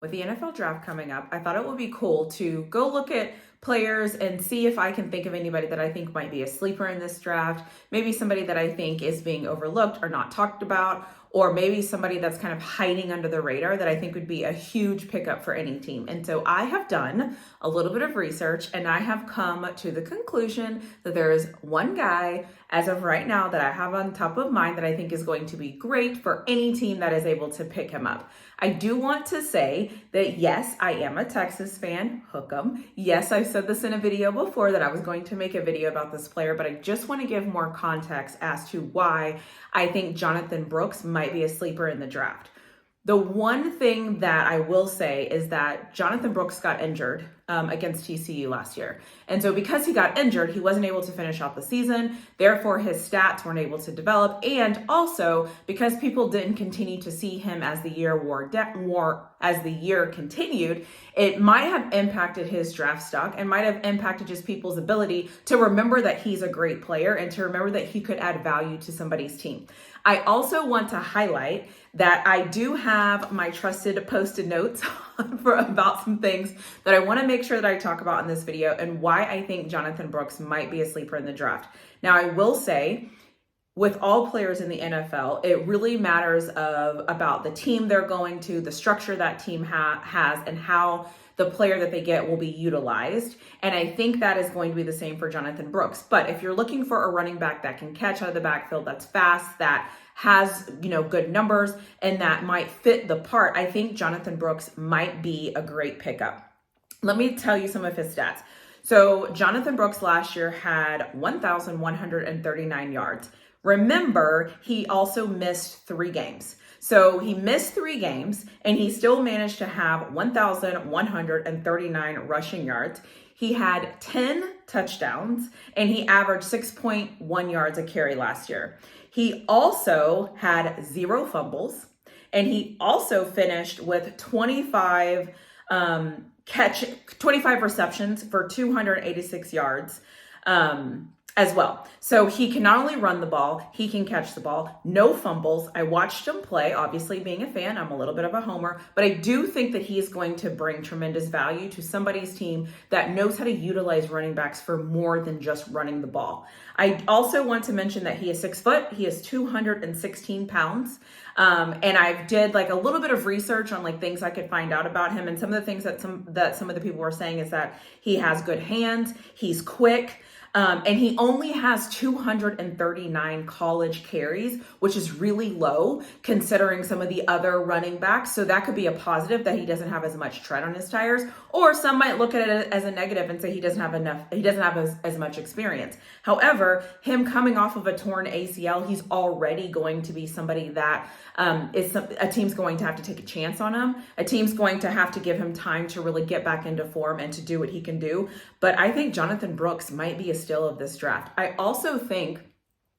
With the NFL draft coming up, I thought it would be cool to go look at players and see if I can think of anybody that I think might be a sleeper in this draft. Maybe somebody that I think is being overlooked or not talked about, or maybe somebody that's kind of hiding under the radar that I think would be a huge pickup for any team. And so I have done a little bit of research and I have come to the conclusion that there is one guy as of right now that I have on top of mind that I think is going to be great for any team that is able to pick him up. I do want to say that yes, I am a Texas fan, hook 'em. Yes, I've said this in a video before that I was going to make a video about this player, but I just want to give more context as to why I think Jonathan Brooks might be a sleeper in the draft. The one thing that I will say is that Jonathan Brooks got injured against TCU last year. And so because he got injured, he wasn't able to finish out the season. Therefore, his stats weren't able to develop. And also because people didn't continue to see him as the year as the year continued, it might have impacted his draft stock and might have impacted just people's ability to remember that he's a great player and to remember that he could add value to somebody's team. I also want to highlight that I do have my trusted Post-it notes about some things that I want to make sure that I talk about in this video and why I think Jonathan Brooks might be a sleeper in the draft. Now, I will say, with all players in the NFL, it really matters about the team they're going to, the structure that team has, and how the player that they get will be utilized. And I think that is going to be the same for Jonathan Brooks. But if you're looking for a running back that can catch out of the backfield, that's fast, that has, good numbers, and that might fit the part, I think Jonathan Brooks might be a great pickup. Let me tell you some of his stats. So Jonathan Brooks last year had 1,139 yards. Remember, he also missed 3 games. So he missed 3 games and he still managed to have 1,139 rushing yards. He had 10 touchdowns and he averaged 6.1 yards a carry last year. He also had 0 fumbles and he also finished with 25 receptions for 286 yards. As well. So he can not only run the ball, he can catch the ball, no fumbles. I watched him play, obviously being a fan, I'm a little bit of a homer, but I do think that he is going to bring tremendous value to somebody's team that knows how to utilize running backs for more than just running the ball. I also want to mention that he is 6 foot, he is 216 pounds. And I did a little bit of research on things I could find out about him. And some of the things that some of the people were saying is that he has good hands, he's quick, and he only has 239 college carries, which is really low considering some of the other running backs. So that could be a positive that he doesn't have as much tread on his tires, or some might look at it as a negative and say he doesn't have as much experience. However, him coming off of a torn ACL, he's already going to be somebody that a team's going to have to take a chance on him. A team's going to have to give him time to really get back into form and to do what he can do. But I think Jonathan Brooks might be a steal of this draft. I also think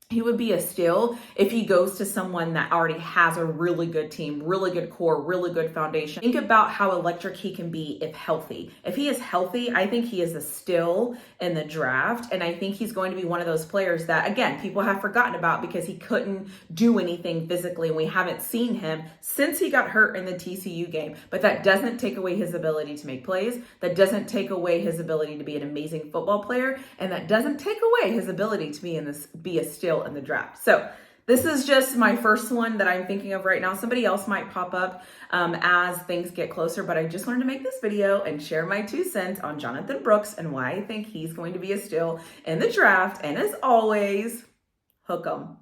he would be a steal if he goes to someone that already has a really good team, really good core, really good foundation. Think about how electric he can be if healthy. If he is healthy, I think he is a steal in the draft. And I think he's going to be one of those players that, again, people have forgotten about because he couldn't do anything physically. And we haven't seen him since he got hurt in the TCU game. But that doesn't take away his ability to make plays. That doesn't take away his ability to be an amazing football player. And that doesn't take away his ability to be a steal in the draft. So this is just my first one that I'm thinking of right now. Somebody else might pop up as things get closer, but I just wanted to make this video and share my 2 cents on Jonathan Brooks and why I think he's going to be a steal in the draft. And as always, hook 'em.